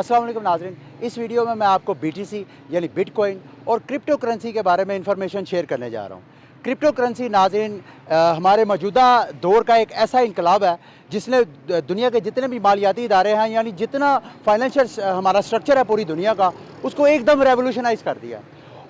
अस्सलाम वालेकुम नाज़रीन, इस वीडियो में मैं आपको BTC यानी बिटकॉइन और क्रिप्टो करेंसी के बारे में इंफॉर्मेशन शेयर करने जा रहा हूँ। क्रिप्टो करेंसी नाज़रीन हमारे मौजूदा दौर का एक ऐसा इनकलाब है जिसने दुनिया के जितने भी मालियाती इदारे हैं यानी जितना फाइनेंशियल हमारा स्ट्रक्चर है पूरी दुनिया का, उसको एकदम रेवोल्यूशनाइज़ कर दिया।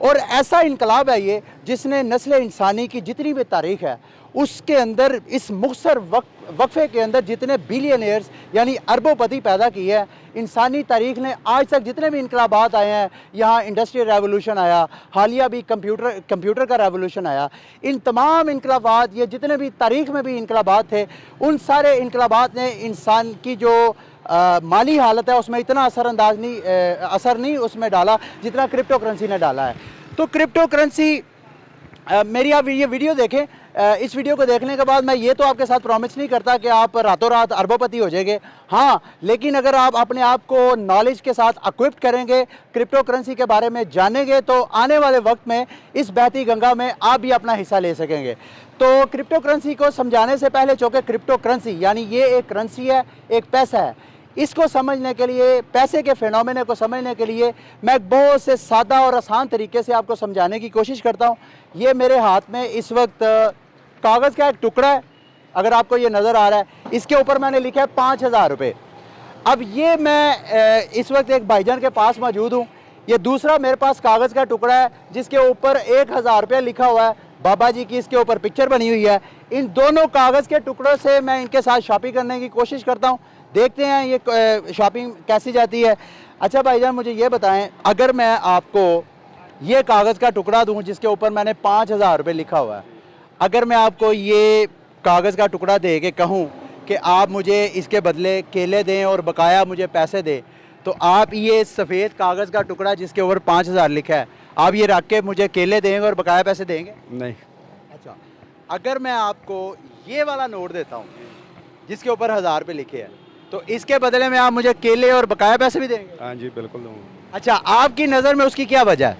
और ऐसा इनकलाब है ये जिसने नस्ल इंसानी की जितनी भी तारीख़ है उसके अंदर इस मुख्तसर वक्फे के अंदर जितने बिलियनियर्स यानी अरबोपति पैदा किए हैं। इंसानी तारीख़ ने आज तक जितने भी इनकलाबात आए हैं, यहाँ इंडस्ट्रियल रेवोल्यूशन आया, हालिया भी कंप्यूटर का रेवोल्यूशन आया, इन तमाम इनकलाबात ये जितने भी तारीख़ में भी इनकलाबात थे, उन सारे इनकलाबात ने इंसान की जो माली हालत है उसमें इतना असर नहीं उसमें डाला जितना क्रिप्टो करेंसी ने डाला है। तो क्रिप्टो करेंसी मेरी आप ये वीडियो देखें। इस वीडियो को देखने के बाद मैं ये तो आपके साथ प्रॉमिस नहीं करता कि आप रातों रात अरबोपति हो जाएंगे, हाँ, लेकिन अगर आप अपने आप को नॉलेज के साथ इक्विप्ड करेंगे, क्रिप्टो करेंसी के बारे में जानेंगे, तो आने वाले वक्त में इस बहती गंगा में आप भी अपना हिस्सा ले सकेंगे। तो क्रिप्टो करेंसी को समझाने से पहले, चूँकि क्रिप्टो करेंसी यानी ये एक करेंसी है, एक पैसा है, इसको समझने के लिए, पैसे के फिनोमेना को समझने के लिए मैं बहुत से सादा और आसान तरीके से आपको समझाने की कोशिश करता हूँ। ये मेरे हाथ में इस वक्त कागज़ का एक टुकड़ा है, अगर आपको ये नज़र आ रहा है, इसके ऊपर मैंने लिखा है 5000 रुपये। अब ये मैं इस वक्त एक भाईजान के पास मौजूद हूँ। ये दूसरा मेरे पास कागज़ का टुकड़ा है जिसके ऊपर 1000 रुपये लिखा हुआ है, बाबा जी की इसके ऊपर पिक्चर बनी हुई है। इन दोनों कागज़ के टुकड़ों से मैं इनके साथ शॉपिंग करने की कोशिश करता हूँ। देखते हैं ये शॉपिंग कैसी जाती है। अच्छा भाईजान, मुझे ये बताएं, अगर मैं आपको ये कागज़ का टुकड़ा दूं जिसके ऊपर मैंने 5000 रुपये लिखा हुआ है, अगर मैं आपको ये कागज़ का टुकड़ा दे के कहूँ कि आप मुझे इसके बदले केले दें और बकाया मुझे पैसे दें, तो आप ये सफ़ेद कागज़ का टुकड़ा जिसके ऊपर 5000 लिखा है, आप ये रख के मुझे केले देंगे और बकाया पैसे देंगे? नहीं। अच्छा, अगर मैं आपको ये वाला नोट देता हूँ जिसके ऊपर 1000 रुपये लिखे हैं, तो इसके बदले में आप मुझे केले और बकाया पैसे भी देंगे? हाँ जी, बिल्कुल दूँगा। अच्छा, आपकी नज़र में उसकी क्या वजह है?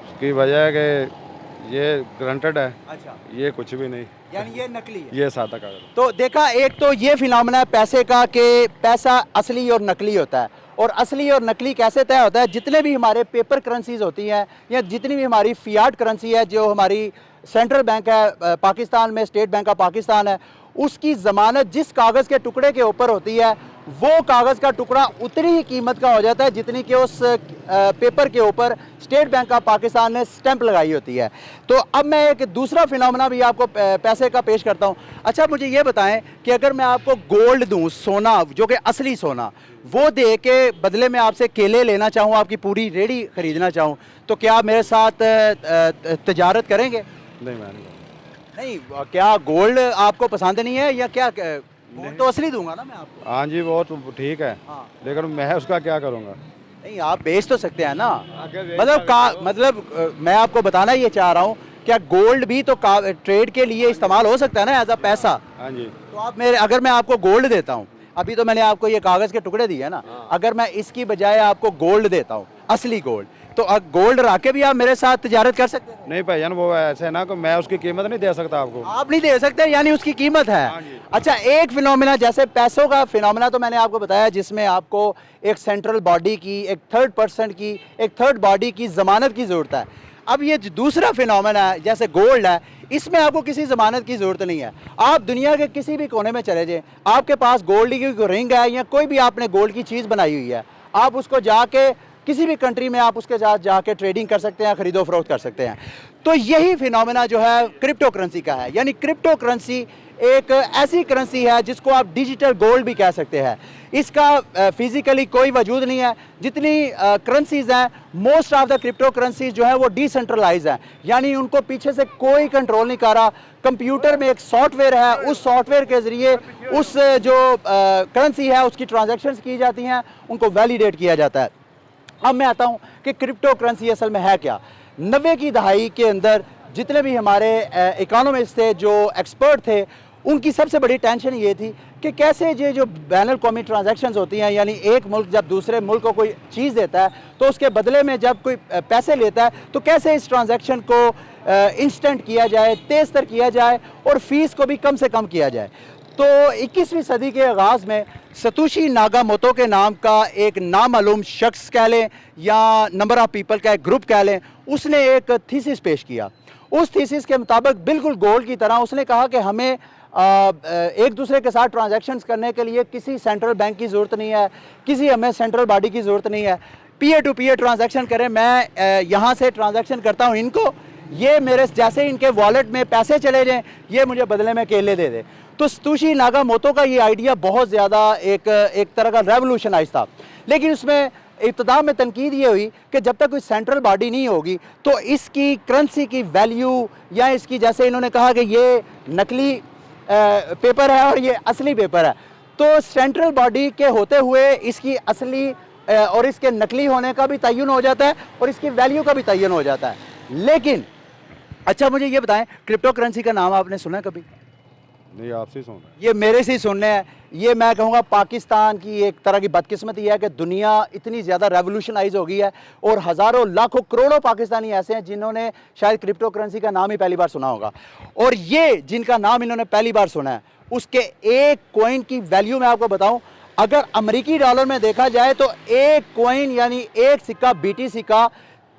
उसकी वजह है कि ये ग्रांटेड है। अच्छा, ये कुछ भी नहीं, यानी ये नकली है। ये सादा कागज। तो देखा, एक तो ये फिनोमेना है पैसे का कि पैसा असली और नकली होता है। और असली और नकली कैसे तय होता है? जितने भी हमारे पेपर करेंसीज होती हैं या जितनी भी हमारी फियाट करेंसी है, जो हमारी सेंट्रल बैंक है पाकिस्तान में, स्टेट बैंक ऑफ पाकिस्तान है, उसकी ज़मानत जिस कागज़ के टुकड़े के ऊपर होती है, वो कागज़ का टुकड़ा उतनी ही कीमत का हो जाता है जितनी कि उस पेपर के ऊपर स्टेट बैंक ऑफ पाकिस्तान ने स्टैंप लगाई होती है। तो अब मैं एक दूसरा फिनोमेना भी आपको पैसे का पेश करता हूँ। अच्छा, मुझे ये बताएं कि अगर मैं आपको गोल्ड दूँ, सोना, जो कि असली सोना, वो दे के बदले में आपसे केले लेना चाहूँ, आपकी पूरी रेडी ख़रीदना चाहूँ, तो क्या आप मेरे साथ तजारत करेंगे? नहीं, मैं नहीं। क्या गोल्ड आपको पसंद नहीं है या क्या? गोल्ड तो असली दूंगा ना मैं आपको। हाँ जी, वो तो ठीक है, हाँ। लेकिन मैं उसका क्या करूँगा? नहीं, आप बेच तो सकते हैं ना। मतलब मैं आपको बताना ये चाह रहा हूँ, क्या गोल्ड भी तो ट्रेड के लिए इस्तेमाल हो सकता है ना, एज अ पैसा? हाँ जी। तो आप अगर मैं आपको गोल्ड देता हूँ, अभी तो मैंने आपको ये कागज़ के टुकड़े दिए ना, अगर मैं इसकी बजाय आपको गोल्ड देता हूँ, असली गोल्ड, तो गोल्ड रख के भी आप मेरे साथ तिजारत कर सकते हैं? नहीं भाईजान, वो ऐसे है ना कि मैं उसकी कीमत नहीं दे सकता आपको। आप नहीं दे सकते, यानी उसकी कीमत है। हाँ जी। अच्छा, एक फिनोमेना जैसे पैसों का फिनोमेना तो मैंने आपको बताया, जिसमें आपको एक सेंट्रल बॉडी की, एक थर्ड बॉडी की ज़मानत की ज़रूरत है। अब ये दूसरा फिनोमेना है जैसे गोल्ड है, इसमें आपको किसी ज़मानत की ज़रूरत नहीं है। आप दुनिया के किसी भी कोने में चले जाएं, आपके पास गोल्ड की कोई रिंग है या कोई भी आपने गोल्ड की चीज़ बनाई हुई है, आप उसको जाके किसी भी कंट्री में आप उसके साथ जाके ट्रेडिंग कर सकते हैं, खरीदो फरोख्त कर सकते हैं। तो यही फिनोमेना जो है क्रिप्टो करेंसी का है। यानी क्रिप्टो करेंसी एक ऐसी करेंसी है जिसको आप डिजिटल गोल्ड भी कह सकते हैं। इसका फिजिकली कोई वजूद नहीं है। जितनी करेंसीज हैं, most of the crypto currencies जो है वो डिसेंट्रलाइज हैं, यानी उनको पीछे से कोई कंट्रोल नहीं कर रहा। कंप्यूटर में एक सॉफ्टवेयर है, उस सॉफ्टवेयर के ज़रिए उस जो करेंसी है उसकी ट्रांजेक्शन्स की जाती हैं, उनको वैलिडेट किया जाता है। अब मैं आता हूँ कि क्रिप्टो करेंसी असल में है क्या। 90 की दहाई के अंदर जितने भी हमारे इकोनॉमिस्ट थे, जो एक्सपर्ट थे, उनकी सबसे बड़ी टेंशन ये थी कि कैसे ये जो बैनुल कौमी ट्रांजैक्शंस होती हैं, यानी एक मुल्क जब दूसरे मुल्क को कोई चीज़ देता है तो उसके बदले में जब कोई पैसे लेता है तो कैसे इस ट्रांजैक्शन को इंस्टेंट किया जाए, तेज़ तर किया जाए और फ़ीस को भी कम से कम किया जाए। तो 21वीं सदी के आगाज़ में सतोशी नाकामोटो के नाम का एक नामालूम शख्स कह लें या नंबर ऑफ़ पीपल का एक ग्रुप कह लें, उसने एक थीसिस पेश किया। उस थीसिस के मुताबिक बिल्कुल गोल्ड की तरह उसने कहा कि हमें एक दूसरे के साथ ट्रांजैक्शंस करने के लिए किसी सेंट्रल बैंक की ज़रूरत नहीं है, किसी हमें सेंट्रल बॉडी की ज़रूरत नहीं है। पीयर टू पीयर ट्रांजैक्शन करें, मैं यहाँ से ट्रांजैक्शन करता हूँ इनको, ये मेरे जैसे इनके वॉलेट में पैसे चले जाएं, ये मुझे बदले में केले दे दे। तो सतोशी नाकामोटो का ये आइडिया बहुत ज़्यादा एक तरह का रेवोल्यूशनाइज था, लेकिन उसमें इब्तिदा में तनकीद ये हुई कि जब तक कोई सेंट्रल बॉडी नहीं होगी तो इसकी करेंसी की वैल्यू या इसकी, जैसे इन्होंने कहा कि ये नकली पेपर है और ये असली पेपर है, तो सेंट्रल बॉडी के होते हुए इसकी असली और इसके नकली होने का भी तयन हो जाता है और इसकी वैल्यू का भी तयन हो जाता है। लेकिन अच्छा मुझे ये बताएं, क्रिप्टो करेंसी का नाम आपने सुना कभी? नहीं, आपसे सुन रहे ये मेरे से ही सुनने हैं। ये मैं कहूँगा पाकिस्तान की एक तरह की बदकिस्मती है कि दुनिया इतनी ज़्यादा रेवोल्यूशनाइज हो गई है और हज़ारों लाखों करोड़ों पाकिस्तानी ऐसे हैं जिन्होंने शायद क्रिप्टो करेंसी का नाम ही पहली बार सुना होगा। और ये जिनका नाम इन्होंने पहली बार सुना है, उसके एक कॉइन की वैल्यू मैं आपको बताऊं, अगर अमेरिकी डॉलर में देखा जाए तो एक कॉइन यानी एक सिक्का BTC का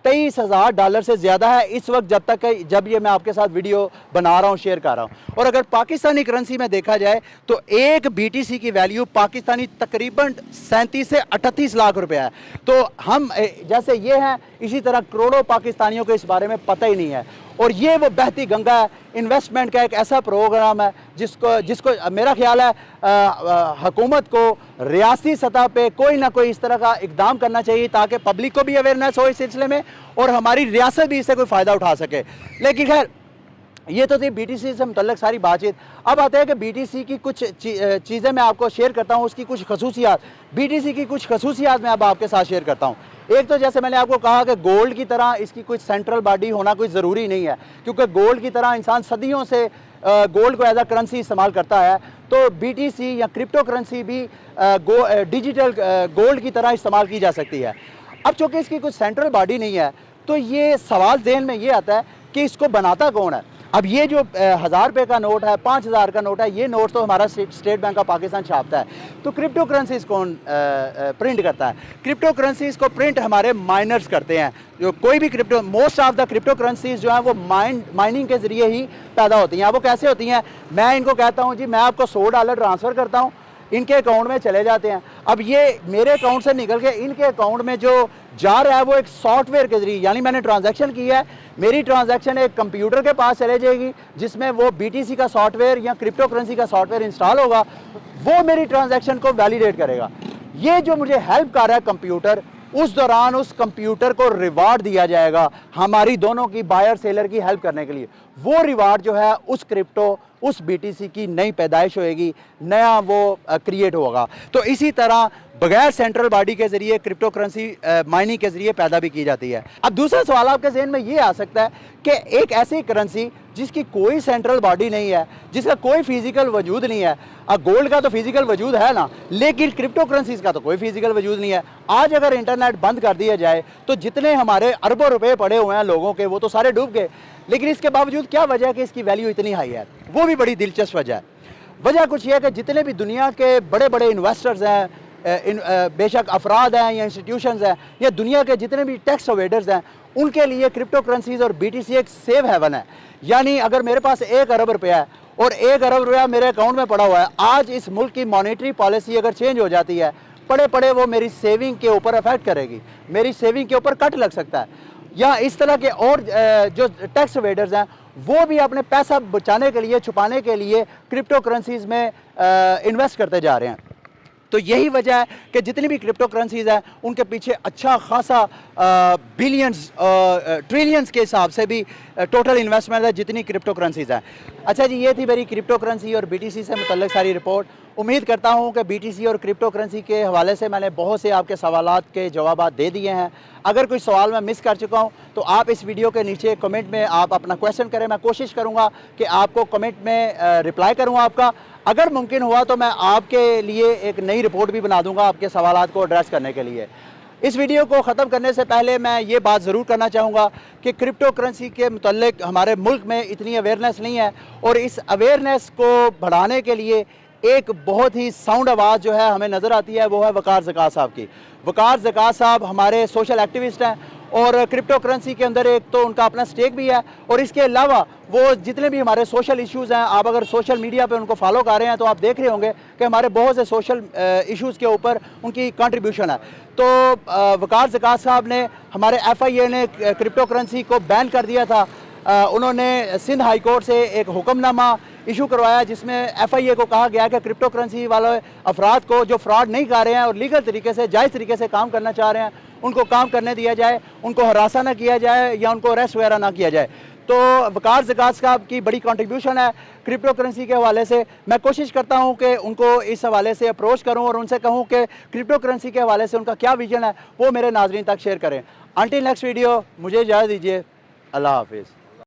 $23,000 से ज़्यादा है इस वक्त, जब ये मैं आपके साथ वीडियो बना रहा हूँ, शेयर कर रहा हूँ। और अगर पाकिस्तानी करेंसी में देखा जाए तो एक BTC की वैल्यू पाकिस्तानी तकरीबन 37 से 38 लाख रुपया है। तो हम जैसे ये हैं, इसी तरह करोड़ों पाकिस्तानियों को इस बारे में पता ही नहीं है। और ये वो बहती गंगा है, इन्वेस्टमेंट का एक ऐसा प्रोग्राम है जिसको मेरा ख्याल है हुकूमत को रियासती सतह पे कोई ना कोई इस तरह का इकदाम करना चाहिए ताकि पब्लिक को भी अवेयरनेस हो इस सिलसिले में और हमारी रियासत भी इससे कोई फ़ायदा उठा सके। लेकिन खैर, ये तो थी BTC से मुतल्लिक सारी बातचीत। अब आते हैं कि BTC की कुछ चीज़ें मैं आपको शेयर करता हूँ, उसकी कुछ खसूसियात, BTC की कुछ खसूसियात मैं अब आपके साथ शेयर करता हूँ। एक तो जैसे मैंने आपको कहा कि गोल्ड की तरह इसकी कोई सेंट्रल बॉडी होना कोई ज़रूरी नहीं है, क्योंकि गोल्ड की तरह इंसान सदियों से गोल्ड को एज अ करेंसी इस्तेमाल करता है। तो BTC या क्रिप्टो करेंसी भी डिजिटल गोल्ड की तरह इस्तेमाल की जा सकती है। अब चूँकि इसकी कोई सेंट्रल बॉडी नहीं है तो ये सवाल ज़हन में ये आता है कि इसको बनाता कौन है। अब ये जो 1000 रुपये का नोट है, 5000 का नोट है, ये नोट तो हमारा स्टेट बैंक ऑफ पाकिस्तान छापता है। तो क्रिप्टो करेंसीज कौन प्रिंट करता है? क्रिप्टो करेंसीज को प्रिंट हमारे माइनर्स करते हैं। जो कोई भी crypto, most of the crypto currencies जो हैं वो माइनिंग के ज़रिए ही पैदा होती हैं। वो कैसे होती हैं? मैं इनको कहता हूँ जी मैं आपको $100 ट्रांसफ़र करता हूँ, इनके अकाउंट में चले जाते हैं। अब ये मेरे अकाउंट से निकल के इनके अकाउंट में जो जा रहा है वो एक सॉफ्टवेयर के जरिए, यानी मैंने ट्रांजैक्शन की है, मेरी ट्रांजैक्शन एक कंप्यूटर के पास चले जाएगी जिसमें वो BTC का सॉफ्टवेयर या क्रिप्टो करेंसी का सॉफ्टवेयर इंस्टॉल होगा, वो मेरी ट्रांजैक्शन को वैलिडेट करेगा। ये जो मुझे हेल्प कर रहा है कंप्यूटर, उस दौरान उस कंप्यूटर को रिवार्ड दिया जाएगा हमारी दोनों की, बायर सेलर की हेल्प करने के लिए। वो रिवार्ड जो है उस क्रिप्टो, उस BTC की नई पैदाइश होएगी, नया वो क्रिएट होगा। तो इसी तरह बगैर सेंट्रल बॉडी के ज़रिए क्रिप्टो करेंसी माइनिंग के ज़रिए पैदा भी की जाती है। अब दूसरा सवाल आपके जहन में ये आ सकता है कि एक ऐसी करेंसी जिसकी कोई सेंट्रल बॉडी नहीं है, जिसका कोई फिजिकल वजूद नहीं है, गोल्ड का तो फिजिकल वजूद है ना, लेकिन क्रिप्टो करेंसीज का तो कोई फिजिकल वजूद नहीं है। आज अगर इंटरनेट बंद कर दिया जाए तो जितने हमारे अरबों रुपए पड़े हुए हैं लोगों के, वो तो सारे डूब गए। लेकिन इसके बावजूद क्या वजह है कि इसकी वैल्यू इतनी हाई है? वो भी बड़ी दिलचस्प वजह है। वजह कुछ ये है कि जितने भी दुनिया के बड़े बड़े इन्वेस्टर्स हैं, बेशक अफराद हैं या इंस्टीट्यूशंस हैं, या दुनिया के जितने भी टैक्स अवेडर्स हैं, उनके लिए क्रिप्टो करेंसीज और BTC एक सेफ हेवन है। यानी अगर मेरे पास 1 अरब रुपया है और 1 अरब रुपया मेरे अकाउंट में पड़ा हुआ है, आज इस मुल्क की मॉनेटरी पॉलिसी अगर चेंज हो जाती है, पड़े पड़े वो मेरी सेविंग के ऊपर अफेक्ट करेगी, मेरी सेविंग के ऊपर कट लग सकता है। या इस तरह के और जो टैक्स अवेडर्स हैं वो भी अपने पैसा बचाने के लिए, छुपाने के लिए क्रिप्टो करेंसीज में इन्वेस्ट करते जा रहे हैं। तो यही वजह है कि जितनी भी क्रिप्टो करेंसीज हैं उनके पीछे अच्छा खासा बिलियंस ट्रिलियंस के हिसाब से भी टोटल इन्वेस्टमेंट है जितनी क्रिप्टो करेंसीज हैं। अच्छा जी, ये थी मेरी क्रिप्टो करेंसी और BTC से मुतल्लिक सारी रिपोर्ट। उम्मीद करता हूँ कि BTC और क्रिप्टो करेंसी के हवाले से मैंने बहुत से आपके सवालात के जवाब दे दिए हैं। अगर कोई सवाल मैं मिस कर चुका हूँ तो आप इस वीडियो के नीचे कमेंट में आप अपना क्वेश्चन करें, मैं कोशिश करूँगा कि आपको कमेंट में रिप्लाई करूँ आपका। अगर मुमकिन हुआ तो मैं आपके लिए एक नई रिपोर्ट भी बना दूँगा आपके सवालात को एड्रेस करने के लिए। इस वीडियो को ख़त्म करने से पहले मैं ये बात ज़रूर करना चाहूँगा कि क्रिप्टो करेंसी के मुतल्लिक हमारे मुल्क में इतनी अवेयरनेस नहीं है और इस अवेयरनेस को बढ़ाने के लिए एक बहुत ही साउंड आवाज़ जो है हमें नज़र आती है, वो है वकार ज़कात साहब की। वकार ज़कात साहब हमारे सोशल एक्टिविस्ट हैं और क्रिप्टो करेंसी के अंदर एक तो उनका अपना स्टेक भी है, और इसके अलावा वो जितने भी हमारे सोशल इश्यूज़ हैं, आप अगर सोशल मीडिया पे उनको फॉलो कर रहे हैं तो आप देख रहे होंगे कि हमारे बहुत से सोशल इश्यूज़ के ऊपर उनकी कंट्रीब्यूशन है। तो वकार ज़कात साहब ने, हमारे FIA ने क्रिप्टो करेंसी को बैन कर दिया था। उन्होंने सिंध हाई कोर्ट से एक हुक्मनामा इशू करवाया जिसमें FIA को कहा गया कि क्रिप्टो करेंसी वाले अफराद को जो फ्रॉड नहीं कर रहे हैं और लीगल तरीके से, जायज़ तरीके से काम करना चाह रहे हैं, उनको काम करने दिया जाए, उनको हरासा ना किया जाए या उनको अरेस्ट वगैरह ना किया जाए। तो वकार ज़कात साहब की बड़ी कंट्रीब्यूशन है क्रिप्टो करेंसी के हवाले से। मैं कोशिश करता हूं कि उनको इस हवाले से अप्रोच करूं और उनसे कहूं कि क्रिप्टो करेंसी के हवाले से उनका क्या विजन है वो मेरे नाजरीन तक शेयर करें। अंटिल नेक्स्ट वीडियो, मुझे इजाज़त दीजिए। अल्लाह हाफिज़।